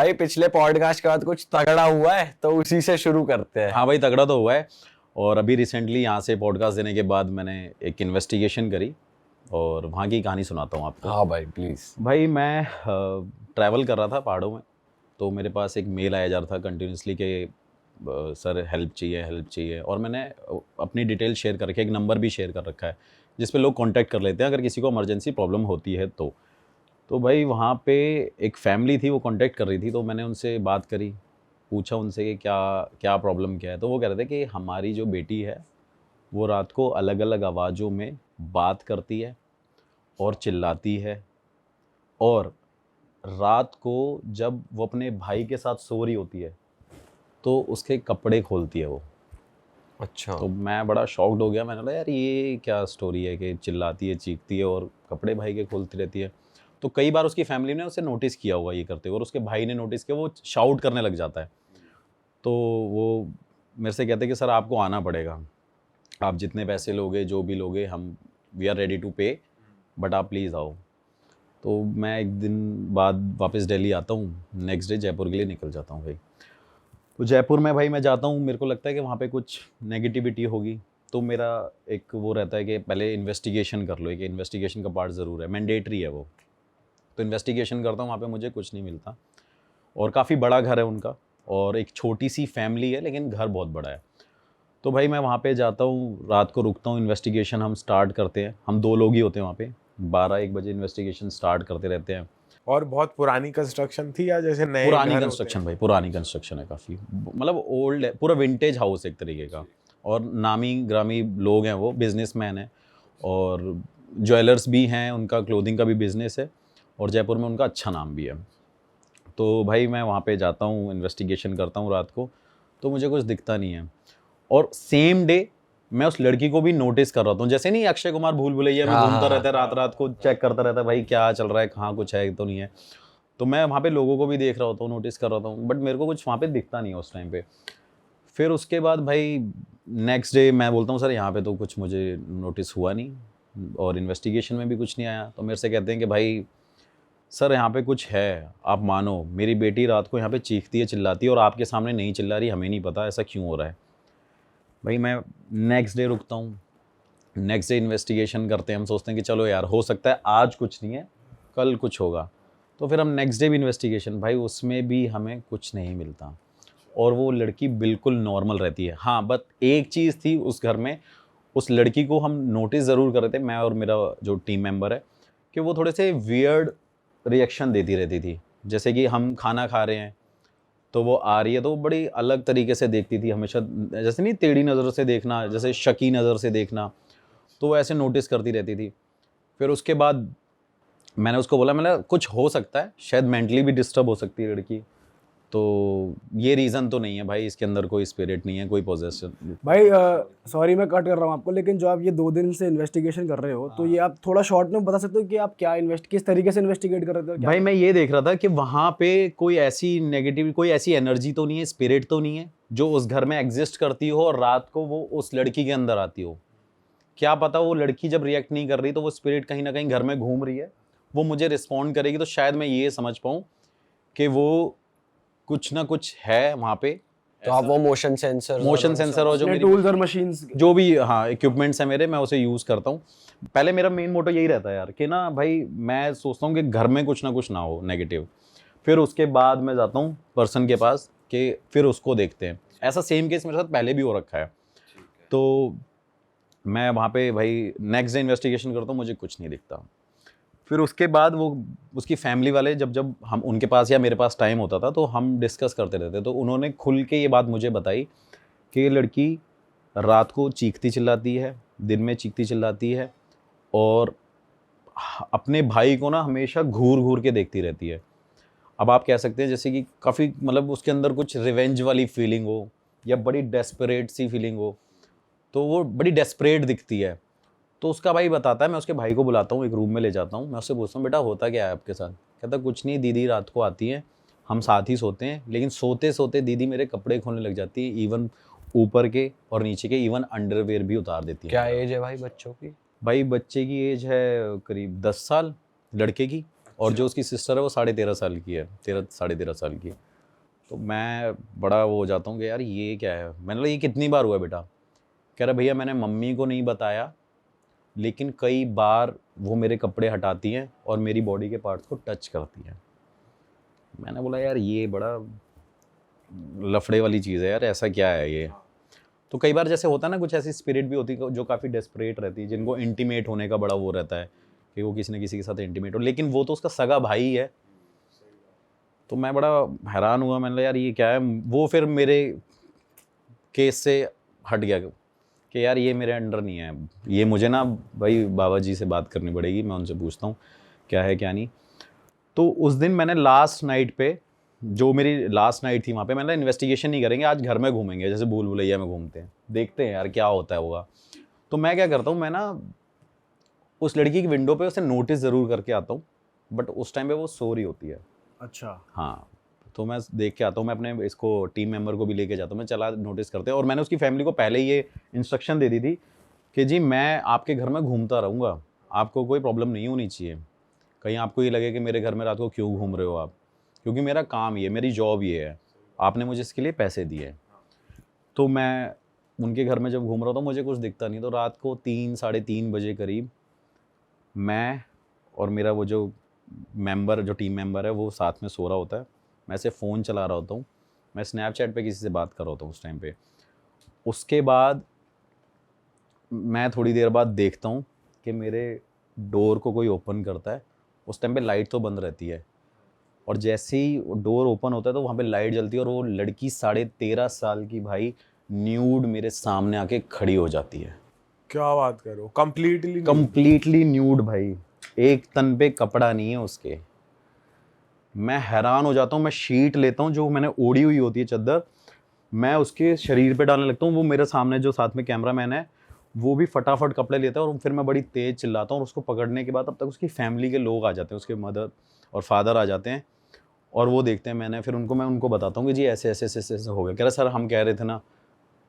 भाई पिछले पॉडकास्ट के बाद कुछ तगड़ा हुआ है तो उसी से शुरू करते हैं। हाँ भाई, तगड़ा तो हुआ है। और अभी रिसेंटली यहाँ से पॉडकास्ट देने के बाद मैंने एक इन्वेस्टिगेशन करी और वहाँ की कहानी सुनाता हूँ आपको। हाँ भाई प्लीज़। भाई मैं ट्रैवल कर रहा था पहाड़ों में, तो मेरे पास एक मेल आया जा रहा था कंटिन्यूसली कि सर हेल्प चाहिए। और मैंने अपनी डिटेल शेयर कर रखी है, एक नंबर भी शेयर कर रखा है जिस पे लोग कांटेक्ट कर लेते हैं अगर किसी को इमरजेंसी प्रॉब्लम होती है तो भाई वहाँ पे एक फैमिली थी, वो कांटेक्ट कर रही थी। तो मैंने उनसे बात करी, पूछा उनसे कि क्या प्रॉब्लम क्या है। तो वो कह रहे थे कि हमारी जो बेटी है वो रात को अलग अलग आवाज़ों में बात करती है और चिल्लाती है, और रात को जब वो अपने भाई के साथ सो रही होती है तो उसके कपड़े खोलती है वो। अच्छा। तो मैं बड़ा शॉक्ड हो गया। मैंने बोला यार ये क्या स्टोरी है कि चिल्लाती है, चीखती है और कपड़े भाई के खोलती रहती है। तो कई बार उसकी फैमिली ने उसे नोटिस किया होगा ये करते हुए, और उसके भाई ने नोटिस किया, वो शाउट करने लग जाता है। तो वो मेरे से कहते कि सर आपको आना पड़ेगा, आप जितने पैसे लोगे जो भी लोगे हम वी आर रेडी टू पे, बट आप प्लीज़ आओ। तो मैं एक दिन बाद वापस दिल्ली आता हूँ, नेक्स्ट डे जयपुर के लिए निकल जाता हूँ भाई। तो जयपुर में भाई मैं जाता हूँ, मेरे को लगता है कि वहाँ पे कुछ नेगेटिविटी होगी। तो मेरा एक वो रहता है कि पहले इन्वेस्टिगेशन कर लो, एक इन्वेस्टिगेशन का पार्ट ज़रूर है, मैंडेटरी है वो। तो इन्वेस्टिगेशन करता हूँ, वहाँ पे मुझे कुछ नहीं मिलता। और काफ़ी बड़ा घर है उनका, और एक छोटी सी फैमिली है लेकिन घर बहुत बड़ा है। तो भाई मैं वहाँ पे जाता हूँ, रात को रुकता हूँ, इन्वेस्टिगेशन हम स्टार्ट करते हैं। हम 2 लोग ही होते हैं वहाँ पे, 12-1 बजे इन्वेस्टिगेशन स्टार्ट करते रहते हैं। और बहुत पुरानी कंस्ट्रक्शन थी या जैसे नए पुरानी घर कंस्ट्रक्शन भाई, पुरानी कंस्ट्रक्शन है काफ़ी, मतलब ओल्ड है, पूरा विंटेज हाउस एक तरीके का। और नामी ग्रामी लोग हैं, वो बिजनेसमैन हैं और ज्वेलर्स भी हैं, उनका क्लोथिंग का भी बिजनेस है और जयपुर में उनका अच्छा नाम भी है। तो भाई मैं वहाँ पे जाता हूँ, इन्वेस्टिगेशन करता हूँ रात को, तो मुझे कुछ दिखता नहीं है। और सेम डे मैं उस लड़की को भी नोटिस कर रहा था, जैसे नहीं अक्षय कुमार भूल भुलैया में घूमता रहता है, रात रात को चेक करता रहता है भाई क्या चल रहा है, कहाँ कुछ है तो नहीं है। तो मैं वहाँ पे लोगों को भी देख रहा होता हूँ, नोटिस कर रहा हूँ, बट मेरे को कुछ वहाँ पे दिखता नहीं है उस टाइम पे। फिर उसके बाद भाई नेक्स्ट डे मैं बोलता हूँ सर यहाँ पे तो कुछ मुझे नोटिस हुआ नहीं और इन्वेस्टिगेशन में भी कुछ नहीं आया। तो मेरे से कहते हैं कि भाई सर यहाँ पे कुछ है, आप मानो मेरी बेटी रात को यहाँ पे चीखती है, चिल्लाती है और आपके सामने नहीं चिल्ला रही, हमें नहीं पता ऐसा क्यों हो रहा है। भाई मैं नेक्स्ट डे रुकता हूँ, नेक्स्ट डे इन्वेस्टिगेशन करते हैं। हम सोचते हैं कि चलो यार हो सकता है आज कुछ नहीं है, कल कुछ होगा। तो फिर हम नेक्स्ट डे भी इन्वेस्टिगेशन, भाई उसमें भी हमें कुछ नहीं मिलता और वो लड़की बिल्कुल नॉर्मल रहती है। हाँ बट एक चीज़ थी उस घर में, उस लड़की को हम नोटिस ज़रूर कर रहे थे, मैं और मेरा जो टीम मेंबर है, कि वो थोड़े से वियर्ड रिएक्शन देती रहती थी। जैसे कि हम खाना खा रहे हैं तो वो आ रही है तो वो बड़ी अलग तरीके से देखती थी हमेशा, जैसे नहीं टेढ़ी नज़र से देखना, जैसे शकी नज़र से देखना, तो वो ऐसे नोटिस करती रहती थी। फिर उसके बाद मैंने उसको बोला, मैंने कुछ हो सकता है, शायद मेंटली भी डिस्टर्ब हो सकती है लड़की, तो ये रीज़न तो नहीं है भाई, इसके अंदर कोई स्पिरिट नहीं है, कोई पोजेशन। भाई सॉरी मैं कट कर रहा हूँ आपको, लेकिन जो आप ये 2 दिन से इन्वेस्टिगेशन कर रहे हो तो ये आप थोड़ा शॉर्ट में बता सकते हो कि आप क्या किस तरीके से इन्वेस्टिगेट कर रहे थे? भाई मैं ये देख रहा था कि वहाँ पे कोई ऐसी नेगेटिव, कोई ऐसी एनर्जी तो नहीं है, स्पिरिट तो नहीं है जो उस घर में एग्जिस्ट करती हो और रात को वो उस लड़की के अंदर आती हो। क्या पता वो लड़की जब रिएक्ट नहीं कर रही तो वो स्पिरिट कहीं ना कहीं घर में घूम रही है, वो मुझे रिस्पॉन्ड करेगी, तो शायद मैं ये समझ पाऊँ कि वो कुछ ना कुछ है वहाँ पे। तो आप वो मोशन सेंसर और जो मेरी टूल्स और मशीन्स जो भी हाँ इक्विपमेंट्स है मेरे, मैं उसे यूज़ करता हूँ। पहले मेरा मेन मोटो यही रहता है यार कि ना भाई मैं सोचता हूँ कि घर में कुछ ना कुछ ना हो नेगेटिव। फिर उसके बाद मैं जाता हूँ पर्सन के पास कि फिर उसको देखते हैं। ऐसा सेम केस मेरे साथ पहले भी हो रखा है। तो मैं वहाँ पे भाई नेक्स्ट डे इन्वेस्टिगेशन करता हूँ, मुझे कुछ नहीं दिखता। फिर उसके बाद वो उसकी फैमिली वाले जब हम उनके पास या मेरे पास टाइम होता था तो हम डिस्कस करते रहते, तो उन्होंने खुल के ये बात मुझे बताई कि ये लड़की रात को चीखती चिल्लाती है, दिन में चीखती चिल्लाती है और अपने भाई को ना हमेशा घूर घूर के देखती रहती है। अब आप कह सकते हैं जैसे कि काफ़ी मतलब उसके अंदर कुछ रिवेंज वाली फीलिंग हो या बड़ी डेस्परेट सी फीलिंग हो, तो वो बड़ी डेस्परेट दिखती है। तो उसका भाई बताता है, मैं उसके भाई को बुलाता हूँ, एक रूम में ले जाता हूँ, मैं उससे पूछता हूँ बेटा होता क्या है आपके साथ? कहता कुछ नहीं, दीदी रात को आती है, हम साथ ही सोते हैं, लेकिन सोते सोते दीदी मेरे कपड़े खोलने लग जाती है, इवन ऊपर के और नीचे के, इवन अंडरवेयर भी उतार देती है। क्या एज है भाई बच्चों की? भाई बच्चे की एज है करीब 10 साल, लड़के की और जो उसकी सिस्टर है वो 13.5 साल की है, 13 साल की। तो मैं बड़ा वो हो जाता हूँ कि यार ये क्या है। मैंने बोला ये कितनी बार हुआ बेटा? कह रहा भैया मैंने मम्मी को नहीं बताया, लेकिन कई बार वो मेरे कपड़े हटाती हैं और मेरी बॉडी के पार्ट्स को टच करती हैं। मैंने बोला यार ये बड़ा लफड़े वाली चीज़ है यार, ऐसा क्या है ये। तो कई बार जैसे होता है ना, कुछ ऐसी स्पिरिट भी होती है जो काफ़ी डेस्परेट रहती है, जिनको इंटीमेट होने का बड़ा वो रहता है कि वो किसी न किसी के साथ इंटीमेट हो, लेकिन वो तो उसका सगा भाई है। तो मैं बड़ा हैरान हुआ, मैंने कहा यार ये क्या है। वो फिर मेरे केस से हट गया कि यार ये मेरे अंडर नहीं है, ये मुझे ना भाई बाबा जी से बात करनी पड़ेगी, मैं उनसे पूछता हूँ क्या है क्या नहीं। तो उस दिन मैंने लास्ट नाइट पे, जो मेरी लास्ट नाइट थी वहाँ पे, मैंने इन्वेस्टिगेशन नहीं करेंगे, आज घर में घूमेंगे जैसे भूल भुलैया में घूमते हैं, देखते हैं यार क्या होता है होगा। तो मैं क्या करता हूँ, मैं ना उस लड़की की विंडो पे उसे नोटिस ज़रूर करके आता हूँ, बट उस टाइम पे वो सो रही होती है। अच्छा। हाँ, तो मैं देख के आता हूँ, मैं अपने इसको टीम मेंबर को भी लेके जाता हूँ, मैं चला नोटिस करते हैं। और मैंने उसकी फैमिली को पहले ही ये इंस्ट्रक्शन दे दी थी कि जी मैं आपके घर में घूमता रहूँगा, आपको कोई प्रॉब्लम नहीं होनी चाहिए। कहीं आपको ये लगे कि मेरे घर में रात को क्यों घूम रहे हो आप, क्योंकि मेरा काम ये, मेरी जॉब ये है, आपने मुझे इसके लिए पैसे दिए हैं। तो मैं उनके घर में जब घूम रहा था मुझे कुछ दिखता नहीं, तो रात को 3 साढ़े 3 बजे करीब मैं और मेरा वो जो टीम मेंबर है वो साथ में सो रहा होता है, मैं ऐसे फ़ोन चला रहा होता हूँ, मैं स्नैपचैट पे किसी से बात कर रहा होता हूँ उस टाइम पे। उसके बाद मैं थोड़ी देर बाद देखता हूँ कि मेरे डोर को कोई ओपन करता है। उस टाइम पे लाइट तो बंद रहती है, और जैसे ही डोर ओपन होता है तो वहाँ पे लाइट जलती है, और वो लड़की 13.5 साल की भाई न्यूड मेरे सामने आके खड़ी हो जाती है। क्या बात करो, कंप्लीटली कंप्लीटली न्यूड भाई, एक तन पे कपड़ा नहीं है उसके। मैं हैरान हो जाता हूँ, मैं शीट लेता हूँ जो मैंने ओढ़ी हुई होती है चद्दर, मैं उसके शरीर पे डालने लगता हूँ। वो मेरे सामने जो साथ में कैमरामैन है वो भी फटाफट कपड़े लेता है, और फिर मैं बड़ी तेज़ चिल्लाता हूँ, और उसको पकड़ने के बाद अब तक उसकी फैमिली के लोग आ जाते हैं, उसके मदर और फादर आ जाते हैं, और वो देखते हैं। मैं उनको बताता हूँ कि जी ऐसे ऐसे ऐसे ऐसे ऐसे हो गया। कह रहा सर हम कह रहे थे ना,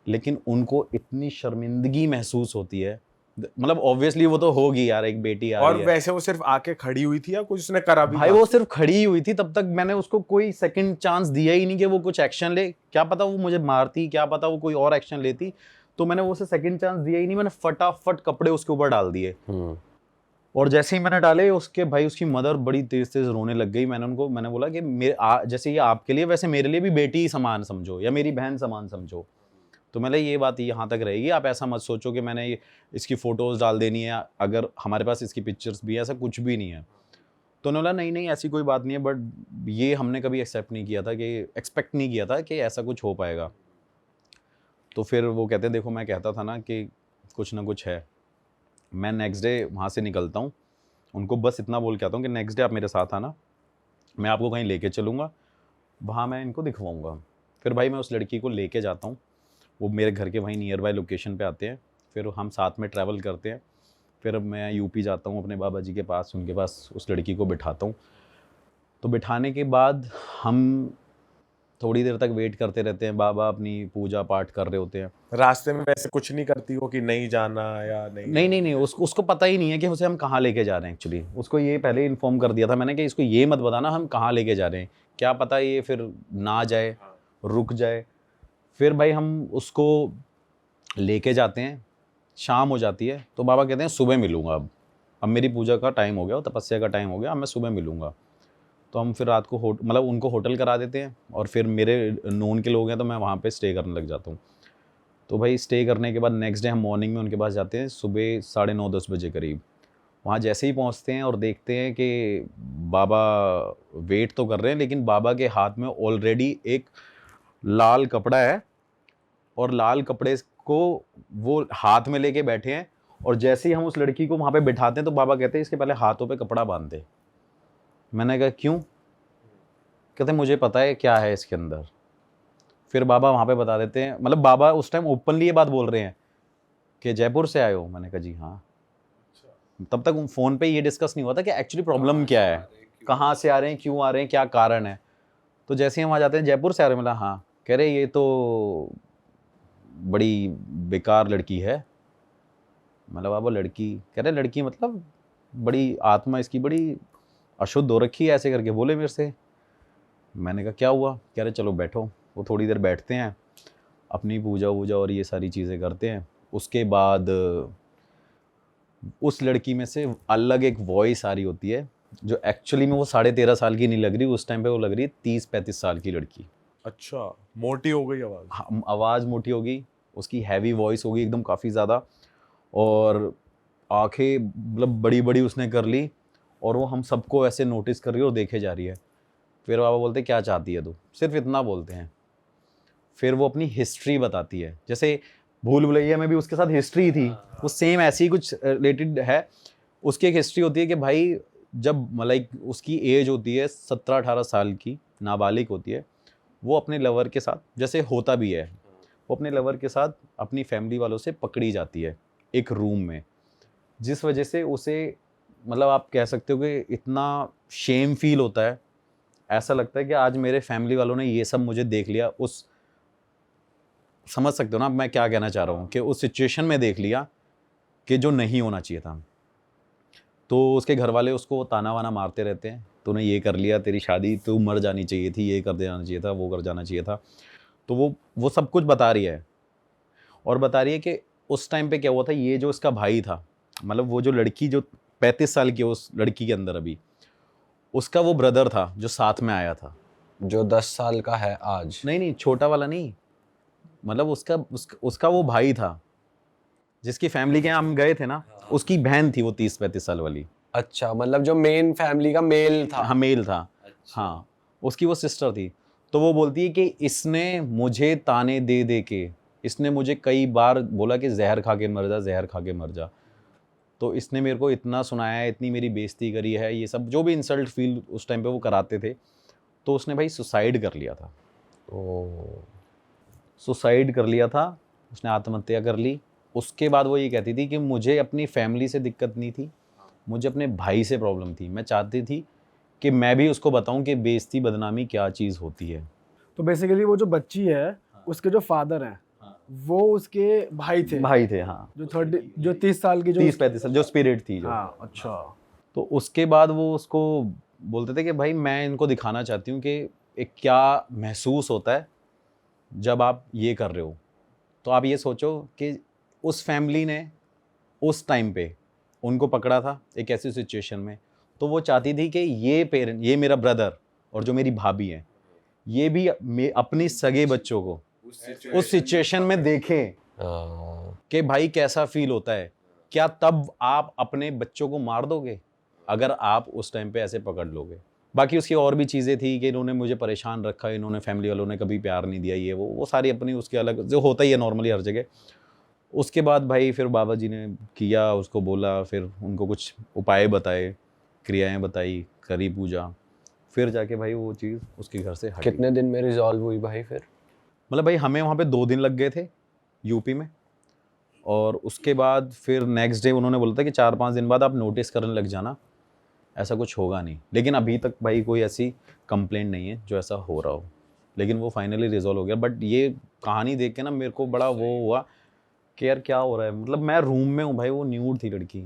लेकिन उनको इतनी शर्मिंदगी महसूस होती है, मतलब ऑब्वियसली वो तो होगी यार, एक बेटी आ और रही है। वैसे वो सिर्फ आके खड़ी हुई थी या कुछ उसने करा भी भाई था? वो सिर्फ खड़ी ही हुई थी, तब तक मैंने उसको कोई सेकंड चांस दिया ही नहीं कि वो कुछ एक्शन ले। क्या पता वो मुझे मारती, क्या पता वो कोई और एक्शन लेती, तो मैंने उसे सेकंड चांस दिया ही नहीं। मैंने फटाफट कपड़े उसके ऊपर डाल दिए, और जैसे ही मैंने डाले उसके भाई उसकी मदर बड़ी तेज तेज रोने लग गई। मैंने बोला कि जैसे ये आपके लिए वैसे मेरे लिए भी बेटी ही समान समझो या मेरी बहन समान समझो। तो मैंने ये बात यहाँ तक रहेगी, आप ऐसा मत सोचो कि मैंने इसकी फ़ोटोज़ डाल देनी है, अगर हमारे पास इसकी पिक्चर्स भी है, ऐसा कुछ भी नहीं है। तो उन्होंने बोला नहीं नहीं ऐसी कोई बात नहीं है, बट ये हमने कभी एक्सेप्ट नहीं किया था, कि एक्सपेक्ट नहीं किया था कि ऐसा कुछ हो पाएगा। तो फिर वो कहते हैं देखो मैं कहता था ना कि कुछ ना कुछ है। मैं नेक्स्ट डे वहाँ से निकलता हूँ, उनको बस इतना बोल के आता हूँ कि नेक्स्ट डे आप मेरे साथ आना, मैं आपको कहीं लेके चलूँगा, वहाँ मैं इनको दिखवाऊँगा। फिर भाई मैं उस लड़की को लेके जाता हूँ, वो मेरे घर के वहीं नियर बाय लोकेशन पे आते हैं, फिर हम साथ में ट्रैवल करते हैं। फिर मैं यूपी जाता हूँ अपने बाबा जी के पास, उनके पास उस लड़की को बिठाता हूँ। तो बिठाने के बाद हम थोड़ी देर तक वेट करते रहते हैं, बाबा अपनी पूजा पाठ कर रहे होते हैं। रास्ते में वैसे कुछ नहीं करती हो कि नहीं जाना या नहीं? नहीं, उसको पता ही नहीं है कि उसे हम कहाँ लेके जा रहे हैं। एक्चुअली उसको ये पहले ही इन्फॉर्म कर दिया था मैंने कि इसको ये मत बताना हम कहाँ लेके जा रहे हैं, क्या पता ये फिर ना जाए, रुक जाए। फिर भाई हम उसको लेके जाते हैं, शाम हो जाती है, तो बाबा कहते हैं सुबह मिलूँगा, अब मेरी पूजा का टाइम हो गया, तपस्या का टाइम हो गया, अब मैं सुबह मिलूँगा। तो हम फिर रात को मतलब उनको होटल करा देते हैं, और फिर मेरे नोन के लोग हैं तो मैं वहाँ पे स्टे करने लग जाता हूँ। तो भाई स्टे करने के बाद नेक्स्ट डे हम मॉर्निंग में उनके पास जाते हैं, सुबह 9:30-10 बजे करीब। वहाँ जैसे ही पहुँचते हैं और देखते हैं कि बाबा वेट तो कर रहे हैं, लेकिन बाबा के हाथ में ऑलरेडी एक लाल कपड़ा है, और लाल कपड़े को वो हाथ में लेके बैठे हैं। और जैसे ही हम उस लड़की को वहाँ पे बिठाते हैं तो बाबा कहते हैं इसके पहले हाथों पे कपड़ा बांध दे। मैंने कहा क्यों? कहते मुझे पता है क्या है इसके अंदर। फिर बाबा वहाँ पे बता देते हैं, मतलब बाबा उस टाइम ओपनली ये बात बोल रहे हैं कि जयपुर से आए हो। मैंने कहा जी हाँ। तब तक फ़ोन पे ये डिस्कस नहीं हुआ था कि एक्चुअली प्रॉब्लम क्या है, कहाँ से आ रहे हैं, क्यों आ रहे हैं, क्या कारण है। तो जैसे ही हम वहाँ जाते हैं, जयपुर से आ रहे हैं, मतलब हाँ। कह रहे ये तो बड़ी बेकार लड़की है। मतलब बाबा लड़की? कह रहे लड़की मतलब बड़ी आत्मा इसकी बड़ी अशुद्ध हो रखी है, ऐसे करके बोले मेरे से। मैंने कहा क्या हुआ? कह रहे चलो बैठो। वो थोड़ी देर बैठते हैं, अपनी पूजा वूजा और ये सारी चीज़ें करते हैं। उसके बाद उस लड़की में से अलग एक वॉइस आ रही होती है, जो एक्चुअली में वो 13.5 साल की नहीं लग रही, उस टाइम पे वो लग रही है 30-35 साल की लड़की। अच्छा, मोटी हो गई आवाज। हाँ, आवाज़ मोटी होगी, उसकी हैवी वॉइस होगी एकदम काफ़ी ज़्यादा, और आंखें मतलब बड़ी बड़ी उसने कर ली, और वो हम सबको ऐसे नोटिस कर रही है और देखे जा रही है। फिर बाबा बोलते क्या चाहती है तू, सिर्फ इतना बोलते हैं। फिर वो अपनी हिस्ट्री बताती है, जैसे भूल भुलैया में भी उसके साथ हिस्ट्री थी, वो सेम ऐसी ही कुछ रिलेटेड है। उसकी एक हिस्ट्री होती है कि भाई जब लाइक उसकी एज होती है 17-18 साल की, नाबालिग होती है, वो अपने लवर के साथ, जैसे होता भी है, वो अपने लवर के साथ अपनी फैमिली वालों से पकड़ी जाती है एक रूम में, जिस वजह से उसे मतलब आप कह सकते हो कि इतना शेम फील होता है, ऐसा लगता है कि आज मेरे फैमिली वालों ने ये सब मुझे देख लिया। उस समझ सकते हो ना मैं क्या कहना चाह रहा हूँ, कि उस सिचुएशन में देख लिया कि जो नहीं होना चाहिए था। तो उसके घर वाले उसको ताना वाना मारते रहते हैं, तूने ये कर लिया, तेरी शादी, तू मर जानी चाहिए थी, ये कर देना चाहिए था, वो कर जाना चाहिए था। तो वो सब कुछ बता रही है, और बता रही है कि उस टाइम पे क्या हुआ था। ये जो इसका भाई था, मतलब वो जो लड़की जो 35 साल की है उस लड़की के अंदर अभी, उसका वो ब्रदर था जो साथ में आया था। जो 10 साल का है आज। नहीं छोटा वाला नहीं, मतलब उसका वो भाई था जिसकी फैमिली के यहाँ हम गए थे ना, उसकी बहन थी वो 30-35 साल वाली। अच्छा, मतलब जो मेन फैमिली का मेल था। हाँ मेल था। हाँ, उसकी वो सिस्टर थी। तो वो बोलती है कि इसने मुझे ताने दे दे के, इसने मुझे कई बार बोला कि जहर खा के मर जा, जहर खा के मर जा। तो इसने मेरे को इतना सुनाया है, इतनी मेरी बेइज्जती करी है, ये सब जो भी इंसल्ट फील उस टाइम पे वो कराते थे। तो उसने भाई सुसाइड कर लिया था। ओ, सुसाइड कर लिया था, उसने आत्महत्या कर ली। उसके बाद वो ये कहती थी कि मुझे अपनी फैमिली से दिक्कत नहीं थी, मुझे अपने भाई से प्रॉब्लम थी। मैं चाहती थी कि मैं भी उसको बताऊं कि बेइज्जती बदनामी क्या चीज़ होती है। तो बेसिकली वो जो बच्ची है, उसके जो फादर हैं, वो उसके भाई थे। भाई थे, हाँ। जो 30 साल की, जो 30-35 साल जो स्पिरिट थी जो। हाँ, अच्छा। तो उसके बाद वो उसको बोलते थे कि भाई मैं इनको दिखाना चाहती हूँ कि एक क्या महसूस होता है जब आप ये कर रहे हो। तो आप ये सोचो कि उस फैमिली ने उस टाइम पे उनको पकड़ा था एक ऐसी सिचुएशन में, तो वो चाहती थी कि ये मेरा ब्रदर और जो मेरी भाभी है, ये भी अपनी सगे बच्चों को उस सिचुएशन में देखें हाँ। कि भाई कैसा फील होता है। क्या तब आप अपने बच्चों को मार दोगे अगर आप उस टाइम पे ऐसे पकड़ लोगे? बाकी उसकी और भी चीज़ें थी कि इन्होंने मुझे परेशान रखा, इन्होंने फैमिली वालों ने कभी प्यार नहीं दिया, ये वो सारी अपनी उसके अलग जो होता ही है नॉर्मली हर जगह। उसके बाद भाई फिर बाबा जी ने किया, उसको बोला, फिर उनको कुछ उपाय बताए, क्रियाएं बताई, करी पूजा, फिर जाके भाई वो चीज़ उसके घर से हटी। कितने दिन में रिजॉल्व हुई भाई फिर? मतलब भाई हमें वहाँ पे 2 दिन लग गए थे यूपी में, और उसके बाद फिर नेक्स्ट डे उन्होंने बोला था कि 4-5 दिन बाद आप नोटिस करने लग जाना, ऐसा कुछ होगा नहीं। लेकिन अभी तक भाई कोई ऐसी कंप्लेंट नहीं है जो ऐसा हो रहा हो, लेकिन वो फाइनली रिजॉल्व हो गया। बट ये कहानी देख के ना मेरे को बड़ा वो हुआ कि यार क्या हो रहा है। मतलब मैं रूम में हूँ भाई, वो न्यूड थी लड़की।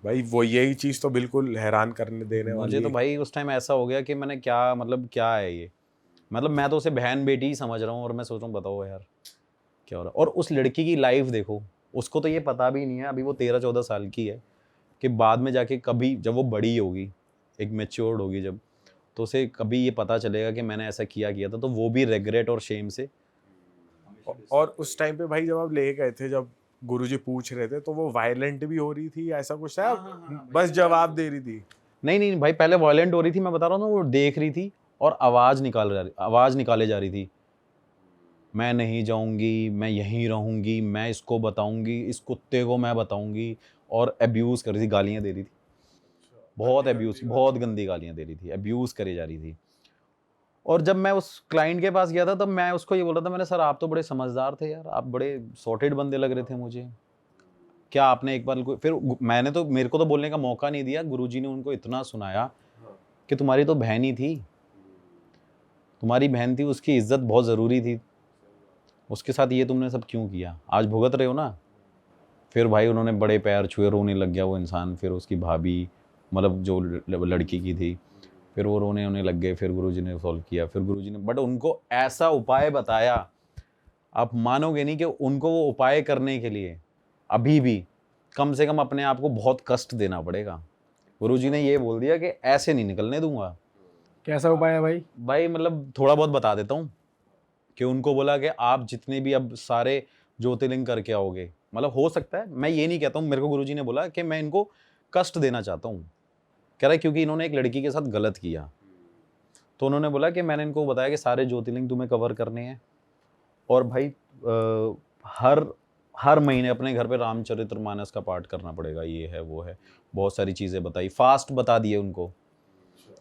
भाई वो यही चीज तो बिल्कुल हैरान करने देने वाली मुझे तो है। भाई उस टाइम ऐसा हो गया कि मैंने क्या मतलब क्या है ये, मतलब मैं तो उसे बहन बेटी ही समझ रहा हूँ, और मैं सोच रहा हूँ बताओ यार क्या हो रहा है। और उस लड़की की लाइफ देखो, उसको तो ये पता भी नहीं है, अभी वो 13-14 साल की है, कि बाद में जाके कभी जब वो बड़ी होगी, एक मैच्योर्ड होगी जब, तो उसे कभी ये पता चलेगा कि मैंने ऐसा किया था, तो वो भी रिग्रेट और शेम से। और उस टाइम पे भाई जब आप ले गए थे, जब गुरुजी पूछ रहे थे, तो वो वायलेंट भी हो रही थी, ऐसा कुछ था? बस जवाब दे रही थी? नहीं भाई, पहले वायलेंट हो रही थी, मैं बता रहा हूँ ना, वो देख रही थी और आवाज़ निकाले जा रही थी। मैं नहीं जाऊंगी, मैं यहीं रहूंगी, मैं इसको बताऊंगी, इस कुत्ते को मैं बताऊंगी, और अब्यूज़ कर रही थी, गालियाँ दे रही थी, बहुत अब्यूज़, बहुत गंदी गालियाँ दे रही थी, अब्यूज़ करे जा रही थी। और जब मैं उस क्लाइंट के पास गया था, तब मैं उसको ये बोल रहा था, मैंने सर आप तो बड़े समझदार थे यार, आप बड़े सॉर्टेड बंदे लग रहे थे मुझे, क्या आपने एक बार फिर मैंने तो, मेरे को तो बोलने का मौका नहीं दिया, गुरुजी ने उनको इतना सुनाया कि तुम्हारी तो बहन ही थी, तुम्हारी बहन थी, उसकी इज्जत बहुत ज़रूरी थी, उसके साथ ये तुमने सब क्यों किया, आज भुगत रहे हो ना। फिर भाई उन्होंने बड़े पैर छुए, रोने लग गया वो इंसान, फिर उसकी भाभी, मतलब जो लड़की की थी। फिर वो रोने होने लग गए, फिर गुरुजी ने सॉल्व किया, फिर गुरुजी ने बट उनको ऐसा उपाय बताया, आप मानोगे नहीं कि उनको वो उपाय करने के लिए अभी भी कम से कम अपने आप को बहुत कष्ट देना पड़ेगा। गुरुजी ने ये बोल दिया कि ऐसे नहीं निकलने दूंगा। कैसा उपाय है भाई? भाई मतलब थोड़ा बहुत बता देता हूँ कि उनको बोला कि आप जितने भी अब सारे ज्योतिर्लिंग करके आओगे, मतलब हो सकता है, मैं ये नहीं कहता हूँ, मेरे को गुरुजी ने बोला कि मैं इनको कष्ट देना चाहता हूँ। कह रहा है क्योंकि इन्होंने एक लड़की के साथ गलत किया, तो उन्होंने बोला कि मैंने इनको बताया कि सारे ज्योतिर्लिंग तुम्हें कवर करने हैं, और भाई हर महीने अपने घर पे रामचरितमानस का पाठ करना पड़ेगा, ये है वो है, बहुत सारी चीज़ें बताई। फास्ट बता दिए उनको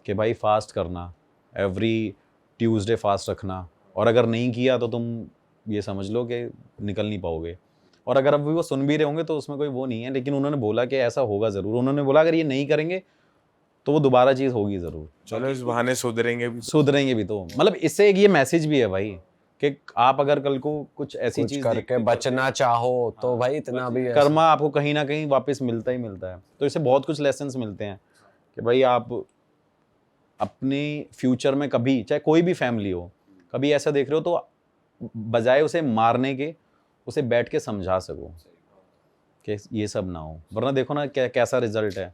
कि भाई फास्ट करना, एवरी ट्यूसडे फास्ट रखना, और अगर नहीं किया तो तुम ये समझ लो कि निकल नहीं पाओगे। और अगर अभी वो सुन भी रहे होंगे तो उसमें कोई वो नहीं है, लेकिन उन्होंने बोला कि ऐसा होगा ज़रूर। उन्होंने बोला अगर ये नहीं करेंगे तो वो दोबारा चीज़ होगी ज़रूर। चलो इस बहाने सुधरेंगे भी। सुधरेंगे भी तो, मतलब इससे एक ये मैसेज भी है भाई कि आप अगर कल को कुछ ऐसी कुछ चीज़ करके बचना चाहो तो भाई इतना भी ऐसा- कर्मा आपको कहीं ना कहीं वापस मिलता ही मिलता है। तो इससे बहुत कुछ लेसन्स मिलते हैं कि भाई आप अपने फ्यूचर में कभी, चाहे कोई भी फैमिली हो, कभी ऐसा देख रहे हो तो बजाय उसे मारने के उसे बैठ के समझा सको कि ये सब ना हो। वरना देखो ना कैसा रिजल्ट है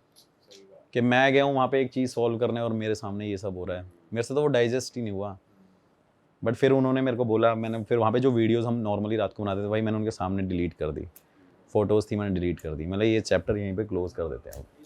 कि मैं गया हूँ वहाँ पे एक चीज़ सॉल्व करने और मेरे सामने ये सब हो रहा है, मेरे से तो वो डाइजेस्ट ही नहीं हुआ। बट फिर उन्होंने मेरे को बोला, मैंने फिर वहाँ पे जो वीडियोस हम नॉर्मली रात को बनाते थे भाई मैंने उनके सामने डिलीट कर दी, फ़ोटोज़ थी मैंने डिलीट कर दी। मतलब ये चैप्टर यहीं पे क्लोज़ कर देते हैं।